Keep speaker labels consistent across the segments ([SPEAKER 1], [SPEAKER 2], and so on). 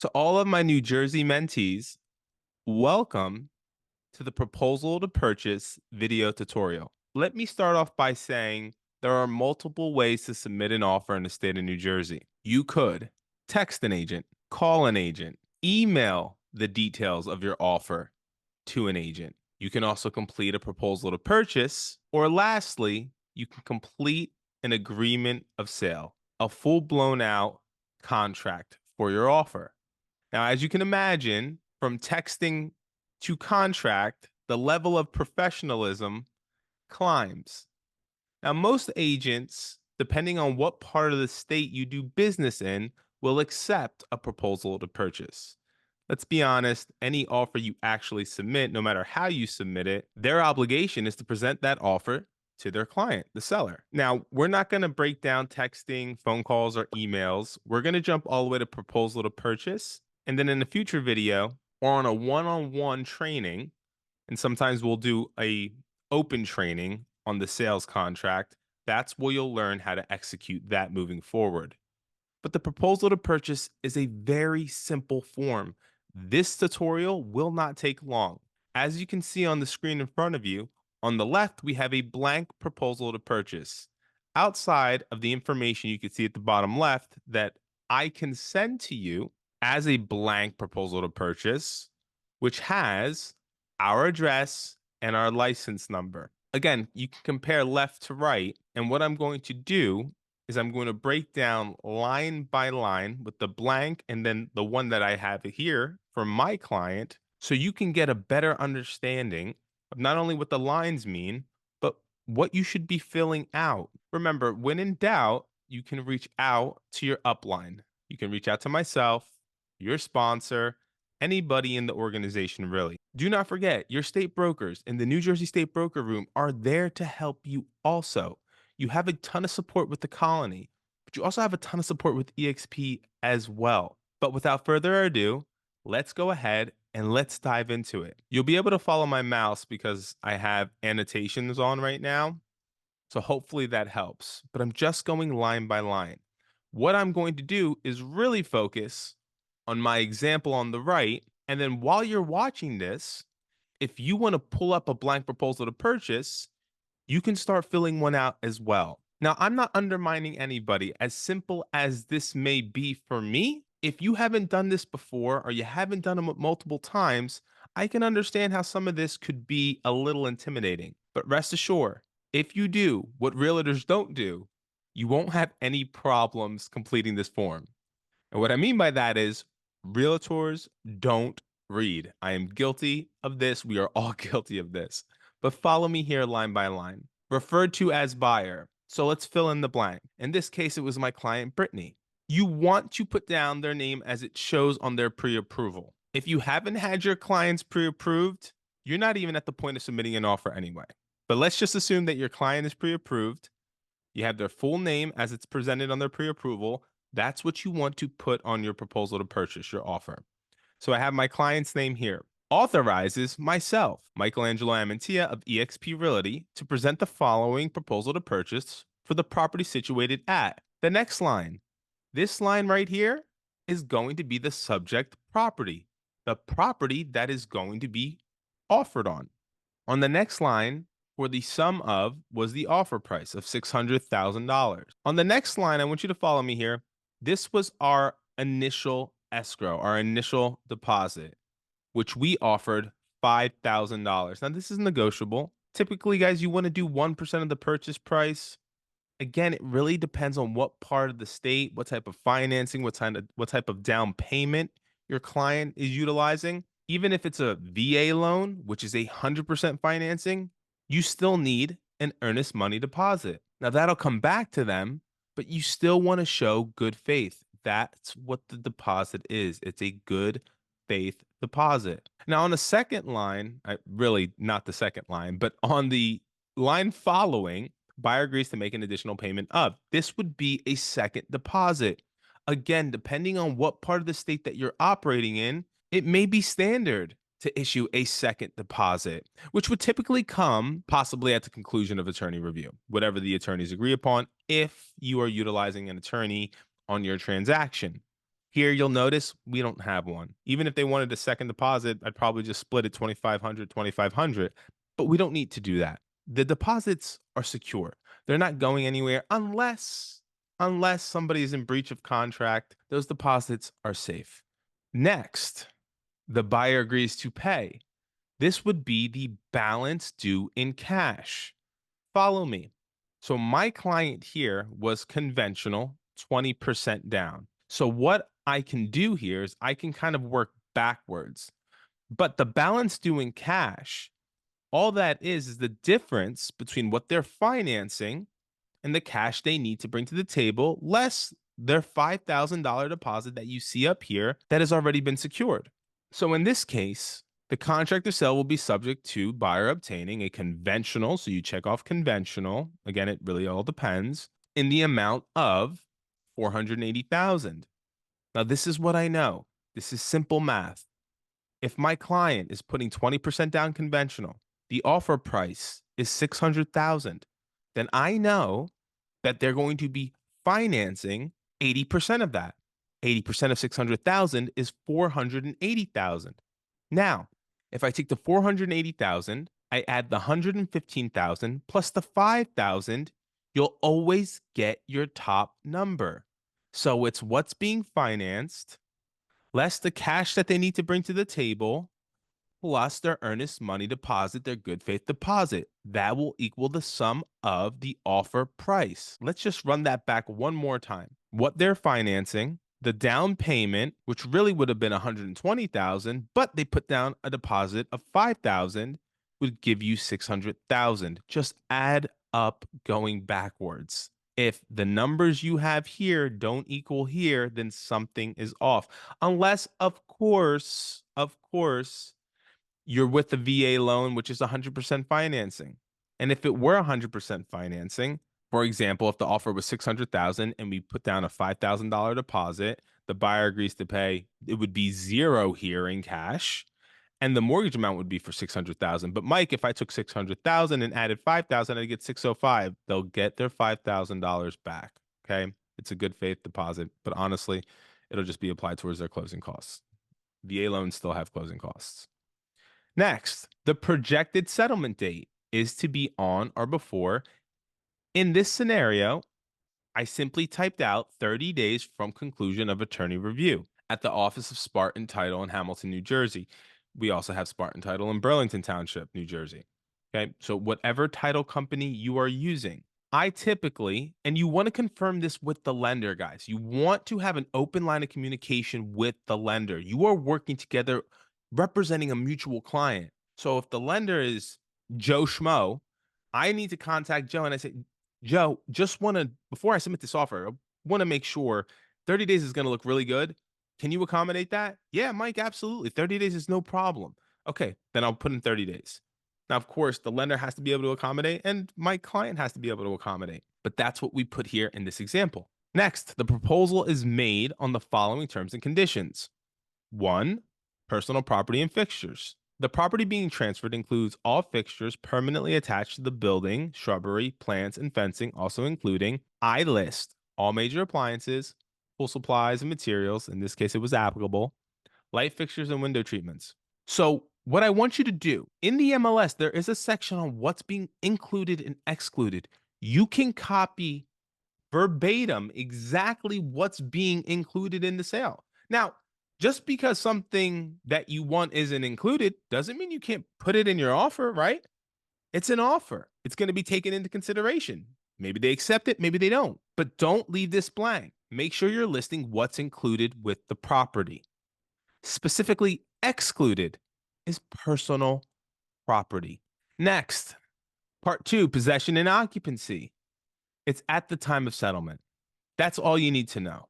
[SPEAKER 1] To all of my New Jersey mentees, welcome to the proposal to purchase video tutorial. Let me start off by saying there are multiple ways to submit an offer in the state of New Jersey. You could text an agent, call an agent, email the details of your offer to an agent. You can also complete a proposal to purchase, or lastly, you can complete an agreement of sale, a full blown out contract for your offer. Now, as you can imagine, from texting to contract, the level of professionalism climbs. Now, most agents, depending on what part of the state you do business in, will accept a proposal to purchase. Let's be honest, any offer you actually submit, no matter how you submit it, their obligation is to present that offer to their client, the seller. Now, we're not going to break down texting, phone calls, or emails. We're going to jump all the way to proposal to purchase. And then in a future video or on a one-on-one training, and sometimes we'll do a open training on the sales contract, that's where you'll learn how to execute that moving forward. But the proposal to purchase is a very simple form. This tutorial will not take long. As you can see on the screen in front of you, on the left, we have a blank proposal to purchase. Outside of the information you can see at the bottom left that I can send to you as a blank proposal to purchase, which has our address and our license number. Again, you can compare left to right. And what I'm going to do is I'm going to break down line by line with the blank and then the one that I have here for my client so you can get a better understanding of not only what the lines mean, but what you should be filling out. Remember, when in doubt, you can reach out to your upline. You can reach out to myself, your sponsor, anybody in the organization, really. Do not forget, your state brokers in the New Jersey State Broker Room are there to help you also. You have a ton of support with the colony, but you also have a ton of support with EXP as well. But without further ado, let's go ahead and let's dive into it. You'll be able to follow my mouse because I have annotations on right now. So hopefully that helps. But I'm just going line by line. What I'm going to do is really focus on my example on the right. And then while you're watching this, if you want to pull up a blank proposal to purchase, you can start filling one out as well. Now, I'm not undermining anybody, as simple as this may be for me. If you haven't done this before or you haven't done them multiple times, I can understand how some of this could be a little intimidating. But rest assured, if you do what realtors don't do, you won't have any problems completing this form. And what I mean by that is realtors don't read. I am guilty of this. We are all guilty of this. But follow me here line by line. Referred to as buyer. So let's fill in the blank. In this case, it was my client, Brittany. You want to put down their name as it shows on their pre-approval. If you haven't had your clients pre-approved, you're not even at the point of submitting an offer anyway. But let's just assume that your client is pre-approved. You have their full name as it's presented on their pre-approval. That's what you want to put on your proposal to purchase your offer. So I have my client's name here. Authorizes myself, Michaelangelo Amantia of eXp Realty, to present the following proposal to purchase for the property situated at. The next line. This line right here is going to be the subject property, the property that is going to be offered on. On the next line, for the sum of was the offer price of $600,000. On the next line, I want you to follow me here. This was our initial escrow, our initial deposit, which we offered $5,000. Now, this is negotiable. Typically, guys, you want to do 1% of the purchase price. Again, it really depends on what part of the state, what type of financing, what type of down payment your client is utilizing. Even if it's a VA loan, which is 100% financing, you still need an earnest money deposit. Now, that'll come back to them, but you still want to show good faith. That's what the deposit is. It's a good faith deposit. Now, on the second line, really not the second line, but on the line following, buyer agrees to make an additional payment of. This would be a second deposit. Again, depending on what part of the state that you're operating in, it may be standard to issue a second deposit, which would typically come possibly at the conclusion of attorney review, whatever the attorneys agree upon, if you are utilizing an attorney on your transaction. Here, you'll notice we don't have one. Even if they wanted a second deposit, I'd probably just split it 2,500, 2,500, but we don't need to do that. The deposits are secure. They're not going anywhere unless somebody is in breach of contract. Those deposits are safe. Next, the buyer agrees to pay. This would be the balance due in cash. Follow me. So my client here was conventional, 20% down. So what I can do here is I can kind of work backwards. But the balance due in cash, all that is the difference between what they're financing and the cash they need to bring to the table, less their $5,000 deposit that you see up here that has already been secured. So in this case, the contract of sale will be subject to buyer obtaining a conventional, so you check off conventional. Again, it really all depends, in the amount of 480,000. Now, this is what I know. This is simple math. If my client is putting 20% down conventional, the offer price is 600,000, then I know that they're going to be financing 80% of that. 80% of 600,000 is 480,000. Now, if I take the 480,000, I add the 115,000 plus the 5,000, you'll always get your top number. So it's what's being financed less the cash that they need to bring to the table, plus their earnest money deposit, their good faith deposit. That will equal the sum of the offer price. Let's just run that back one more time. What they're financing, the down payment, which really would have been 120,000, but they put down a deposit of 5,000, would give you 600,000. Just add up going backwards. If the numbers you have here don't equal here, then something is off. Unless, of course, you're with the VA loan, which is 100% financing. And if it were 100% financing, for example, if the offer was 600,000 and we put down a $5,000 deposit, the buyer agrees to pay, it would be zero here in cash, and the mortgage amount would be for 600,000. But Mike, if I took 600,000 and added 5,000, I'd get 605. They'll get their $5,000 back. Okay, it's a good faith deposit, but honestly, it'll just be applied towards their closing costs. VA loans still have closing costs. Next, the projected settlement date is to be on or before. In this scenario, I simply typed out 30 days from conclusion of attorney review at the office of Spartan Title in Hamilton, New Jersey. We also have Spartan Title in Burlington Township, New Jersey. Okay, so whatever title company you are using, I typically, and you want to confirm this with the lender, guys. You want to have an open line of communication with the lender. You are working together representing a mutual client. So if the lender is Joe Schmo, I need to contact Joe and I say, Joe, just want to, before I submit this offer, I want to make sure 30 days is going to look really good. Can you accommodate that? Yeah, Mike, absolutely. 30 days is no problem. Okay, then I'll put in 30 days. Now, of course, the lender has to be able to accommodate and my client has to be able to accommodate. But that's what we put here in this example. Next, the proposal is made on the following terms and conditions. 1, personal property and fixtures. The property being transferred includes all fixtures permanently attached to the building, shrubbery, plants, and fencing, also including, I list all major appliances, pool supplies and materials, in this case it was applicable, light fixtures and window treatments. So what I want you to do, in the MLS, there is a section on what's being included and excluded. You can copy verbatim exactly what's being included in the sale. Now, just because something that you want isn't included doesn't mean you can't put it in your offer, right? It's an offer. It's going to be taken into consideration. Maybe they accept it, maybe they don't. But don't leave this blank. Make sure you're listing what's included with the property. Specifically excluded is personal property. Next, part 2, possession and occupancy. It's at the time of settlement. That's all you need to know.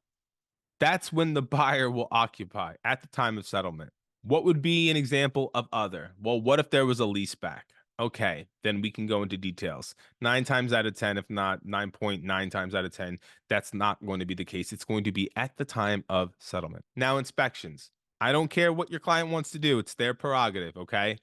[SPEAKER 1] That's when the buyer will occupy at the time of settlement. What would be an example of other? Well, what if there was a lease back? Okay, then we can go into details. 9 times out of 10, if not 9.9 times out of 10, that's not going to be the case. It's going to be at the time of settlement. Now, inspections. I don't care what your client wants to do. It's their prerogative, okay?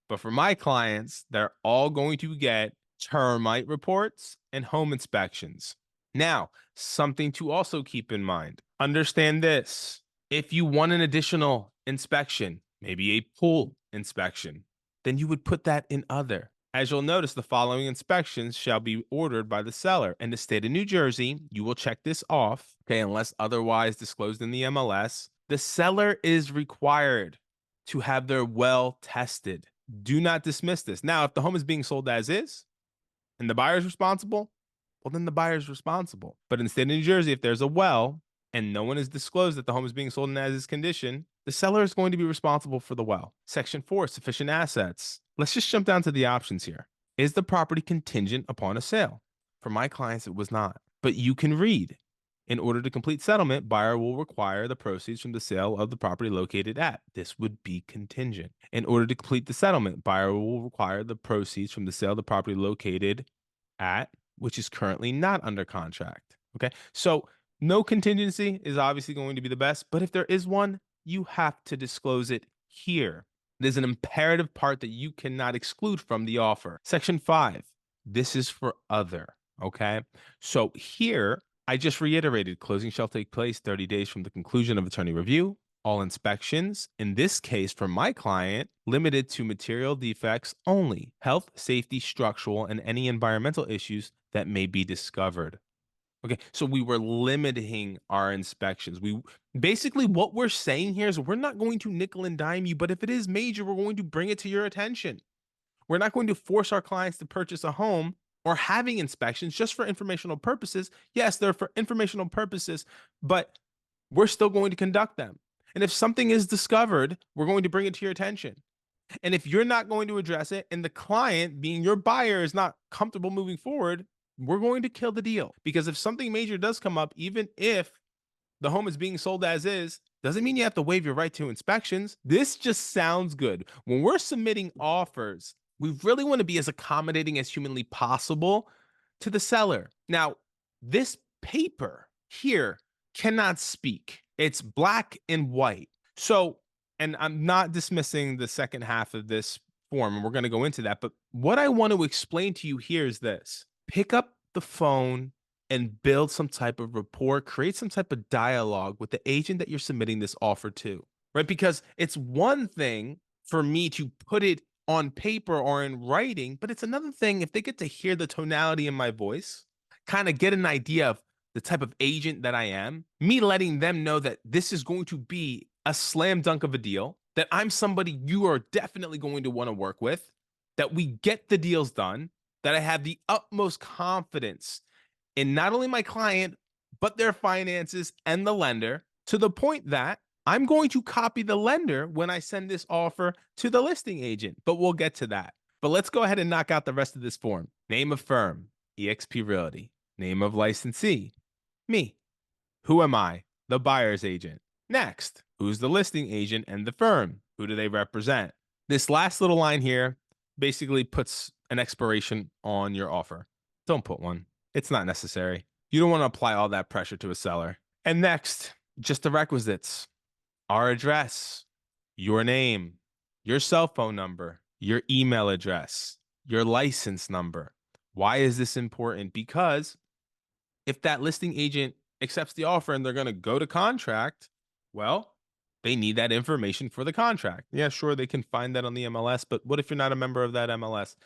[SPEAKER 1] But for my clients, they're all going to get termite reports and home inspections. Now, something to also keep in mind. Understand this. If you want an additional inspection, maybe a pool inspection, then you would put that in other. As you'll notice, the following inspections shall be ordered by the seller. In the state of New Jersey, you will check this off, okay, unless otherwise disclosed in the MLS. The seller is required to have their well tested. Do not dismiss this. Now, if the home is being sold as is and the buyer is responsible, well, then the buyer is responsible. But in the state of New Jersey, if there's a well and no one has disclosed that the home is being sold in as is condition, the seller is going to be responsible for the well. Section 4, sufficient assets. Let's just jump down to the options here. Is the property contingent upon a sale? For my clients, it was not. But you can read. In order to complete settlement, buyer will require the proceeds from the sale of the property located at. This would be contingent. In order to complete the settlement, buyer will require the proceeds from the sale of the property located at, which is currently not under contract. Okay. So no contingency is obviously going to be the best, but if there is one, you have to disclose it here. There's an imperative part that you cannot exclude from the offer. Section 5, this is for other. Okay. So here, I just reiterated closing shall take place 30 days from the conclusion of attorney review. All inspections, in this case for my client, limited to material defects only, health, safety, structural, and any environmental issues that may be discovered. Okay, so we were limiting our inspections. We basically, what we're saying here is we're not going to nickel and dime you, but if it is major, we're going to bring it to your attention. We're not going to force our clients to purchase a home or having inspections just for informational purposes. Yes, they're for informational purposes, but we're still going to conduct them. And if something is discovered, we're going to bring it to your attention. And if you're not going to address it and the client, being your buyer, is not comfortable moving forward, we're going to kill the deal. Because if something major does come up, even if the home is being sold as is, doesn't mean you have to waive your right to inspections. This just sounds good. When we're submitting offers, we really want to be as accommodating as humanly possible to the seller. Now, this paper here cannot speak. It's black and white. So, and I'm not dismissing the second half of this form, and we're going to go into that. But what I want to explain to you here is this: pick up the phone and build some type of rapport, create some type of dialogue with the agent that you're submitting this offer to, right? Because it's one thing for me to put it on paper or in writing, but it's another thing if they get to hear the tonality in my voice, kind of get an idea of the type of agent that I am, me letting them know that this is going to be a slam dunk of a deal, that I'm somebody you are definitely going to want to work with, that we get the deals done, that I have the utmost confidence in not only my client, but their finances and the lender, to the point that I'm going to copy the lender when I send this offer to the listing agent, but we'll get to that. But let's go ahead and knock out the rest of this form. Name of firm, eXp Realty. Name of licensee, me. Who am I? The buyer's agent. Next, who's the listing agent and the firm? Who do they represent? This last little line here basically puts an expiration on your offer. Don't put one. It's not necessary. You don't want to apply all that pressure to a seller. And next, just the requisites: our address, your name, your cell phone number, your email address, your license number. Why is this important? Because if that listing agent accepts the offer and they're going to go to contract, well, they need that information for the contract. Yeah, sure, they can find that on the MLS, but what if you're not a member of that MLS?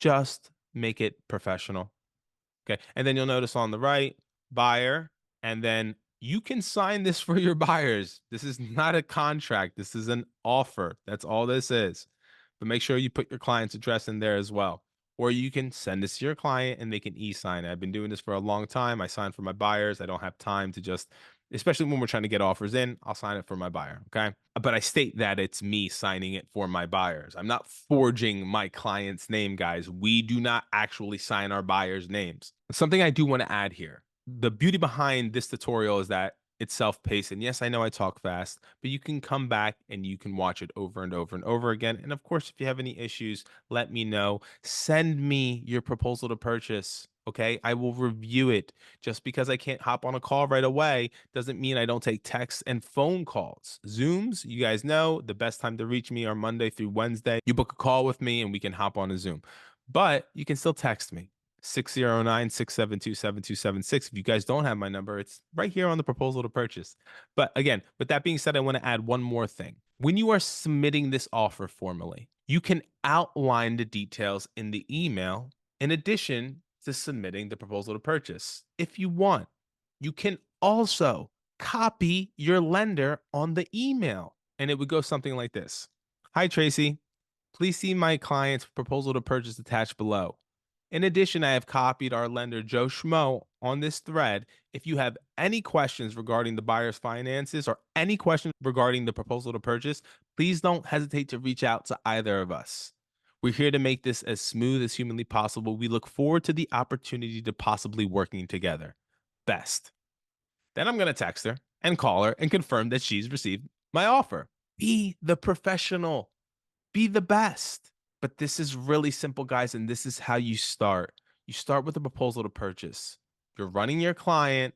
[SPEAKER 1] Just make it professional. Okay. And then you'll notice on the right, buyer, and then you can sign this for your buyers. This is not a contract. This is an offer. That's all this is. But make sure you put your client's address in there as well. Or you can send this to your client and they can e-sign it. I've been doing this for a long time. I sign for my buyers. I don't have time to just, especially when we're trying to get offers in, I'll sign it for my buyer. Okay. But I state that it's me signing it for my buyers. I'm not forging my client's name, guys. We do not actually sign our buyers' names. Something I do want to add here: the beauty behind this tutorial is that it's self-paced. And yes, I know I talk fast, but you can come back and you can watch it over and over and over again. And of course, if you have any issues, let me know. Send me your proposal to purchase. Okay, I will review it. Just because I can't hop on a call right away doesn't mean I don't take texts and phone calls. Zooms, you guys know the best time to reach me are Monday through Wednesday. You book a call with me and we can hop on a Zoom. But you can still text me. 609-672-7276. If you guys don't have my number, it's right here on the proposal to purchase. But again, with that being said, I want to add one more thing. When you are submitting this offer formally, you can outline the details in the email in addition to submitting the proposal to purchase. If you want, you can also copy your lender on the email, and it would go something like this. Hi, Tracy. Please see my client's proposal to purchase attached below. In addition, I have copied our lender, Joe Schmo, on this thread. If you have any questions regarding the buyer's finances or any questions regarding the proposal to purchase, please don't hesitate to reach out to either of us. We're here to make this as smooth as humanly possible. We look forward to the opportunity to possibly working together. Best. Then I'm going to text her and call her and confirm that she's received my offer. Be the professional. Be the best. But this is really simple, guys, and this is how you start. You start with a proposal to purchase. You're running your client.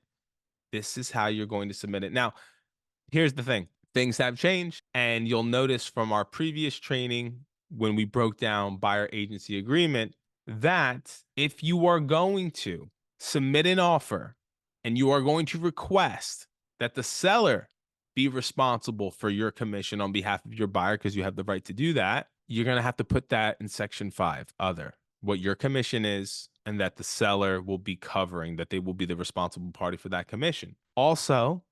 [SPEAKER 1] This is how you're going to submit it. Now, here's the thing. Things have changed, and you'll notice from our previous training when we broke down buyer agency agreement that if you are going to submit an offer and you are going to request that the seller be responsible for your commission on behalf of your buyer, because you have the right to do that, you're going to have to put that in section 5, other, what your commission is, and that the seller will be covering, that they will be the responsible party for that commission. Also,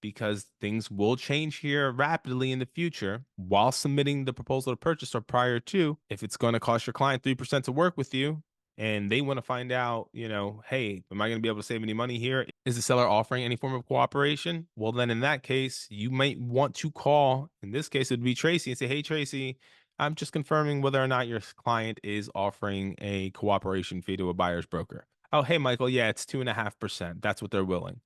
[SPEAKER 1] because things will change here rapidly in the future, while submitting the proposal to purchase or prior to, if it's going to cost your client 3% to work with you, and they want to find out, hey, am I going to be able to save any money here? Is the seller offering any form of cooperation? Well, then in that case, you might want to call, in this case, it would be Tracy, and say, hey, Tracy, I'm just confirming whether or not your client is offering a cooperation fee to a buyer's broker. Oh, hey, Michael, yeah, it's 2.5%. That's what they're willing.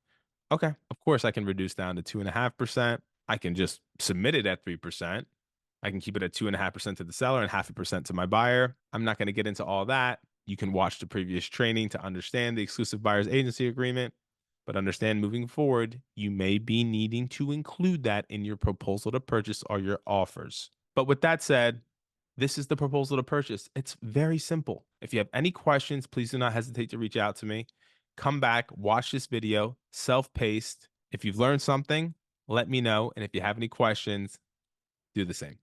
[SPEAKER 1] Okay, of course I can reduce down to 2.5%. I can just submit it at 3%. I can keep it at 2.5% to the seller and 0.5% to my buyer. I'm not going to get into all that. You can watch the previous training to understand the exclusive buyer's agency agreement, but understand moving forward, you may be needing to include that in your proposal to purchase or your offers. But with that said, this is the proposal to purchase. It's very simple. If you have any questions, please do not hesitate to reach out to me. Come back, watch this video, self-paced. If you've learned something, let me know. And if you have any questions, do the same.